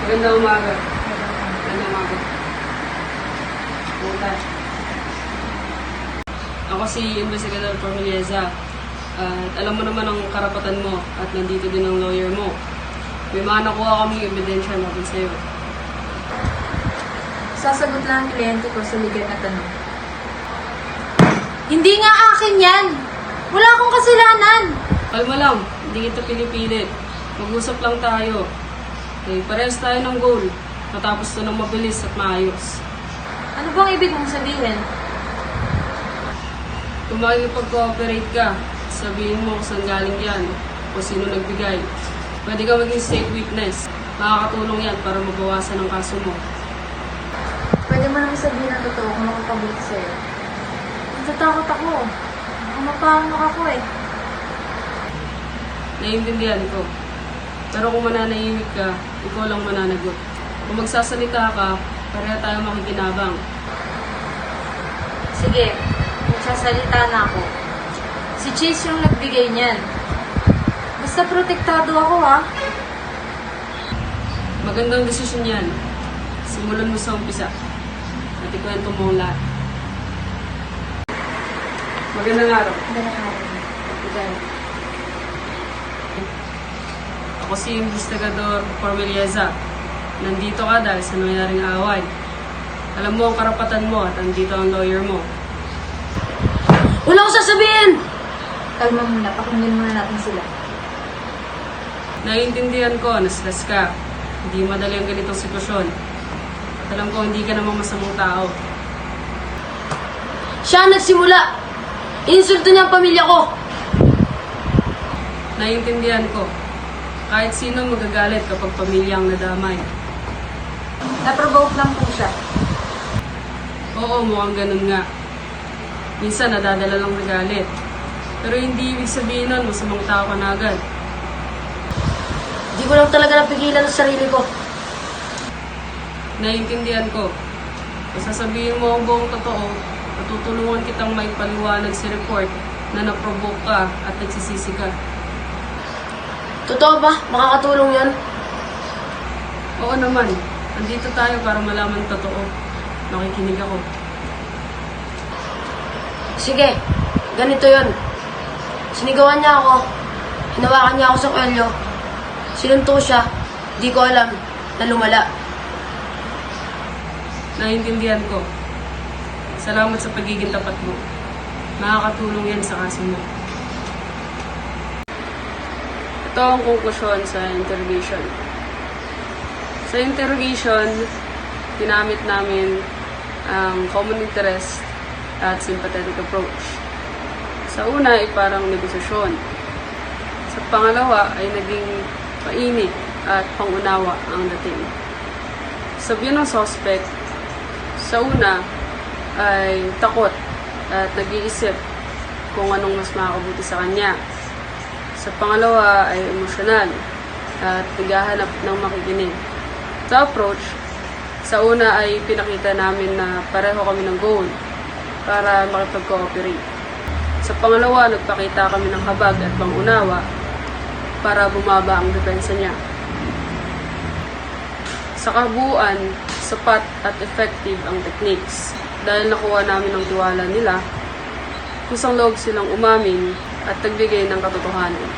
Magandang umaga. Magandang umaga. Pumunta. Ako si Investigador Cornelieza. At alam mo naman ang karapatan mo at nandito din ang lawyer mo. May mga nakuha kaming ebidensya natin sa'yo. Sasagot lang ang kliyente ko sa legal na tanong. Hindi nga akin yan! Wala akong kasalanan! Kalma lang, hindi kita pinipilit. Mag-usap lang tayo. Okay, parehas tayo ng goal. Matapos ito ng mabilis at maayos. Ano bang ibig mong sabihin? Kung makikipag-cooperate ka, sabihin mo kung saan galing yan o sino nagbigay. Pwede ka maging state witness. Makakatulong yan para mabawasan ang kaso mo. Pwede mo naman sabihin ang totoo kung makapabuti sa'yo. Natatakot ako. Mapahangak ako eh. Naiintindihan ko. Pero kung mananahimik ka, ikaw lang mananagot. Kung magsasalita ka, pareha tayo makikinabang. Sige, magsasalita na ako. Si Chase yung nagbigay niyan. Basta protektado ako ha. Magandang desisyon yan. Simulan mo sa umpisa. At ikwento mo ang lahat. Magandang araw. Ako si Investigador Cornelieza. Nandito ka dahil sa nangyaring away. Alam mo ang karapatan mo at andito ang lawyer mo. Wala akong sasabihin! Kalma muna, pakinggan muna natin sila. Naiintindihan ko, naslas ka. Hindi madali ang ganitong sitwasyon. At alam ko, hindi ka namang masamang tao. Siya ang nagsimula! Insulto niya ang pamilya ko! Naiintindihan ko. Kahit sino magagalit kapag pamilya ang nadamay. Naprovoke lang po siya. Oo, mukhang ganun nga. Minsan nadadala lang ng galit. Pero hindi ibig sabihin nun, masamang tao ka na agad. Hindi ko lang talaga napigilan ang sarili ko. Naiintindihan ko. Kung sasabihin mo ang buong totoo, matutulungan kitang may paliwanag sa report na naprovoke ka at nagsisisi ka. Totoo ba? Makakatulong yan? Oo naman. Andito tayo para malaman totoo. Nakikinig ako. Sige, ganito yon. Sinigawan niya ako. Hinawakan niya ako sa kwelyo. Sinunto siya. Di ko alam na lumala. Naiintindihan ko. Salamat sa pagiging tapat mo. Makakatulong yan sa kaso mo. Ito ang konklusyon sa interrogation. Sa interrogation, ginamit namin ang common interest at sympathetic approach. Sa una ay parang negosasyon. Sa pangalawa ay naging painit at pangunawa ang dating. Sabi ng suspect, sa una ay takot at nag-iisip kung anong mas makakabuti sa kanya. Sa pangalawa ay emosyonal at naghahanap ng makikinig. Sa approach, sa una ay pinakita namin na pareho kami ng goal para makipag-cooperate. Sa pangalawa, nagpakita kami ng habag at pangunawa para bumaba ang depensa niya. Sa kabuuan, sapat at effective ang techniques dahil nakuha namin ang tiwala nila, kusang loob silang umamin at nagbigay ng katotohanan.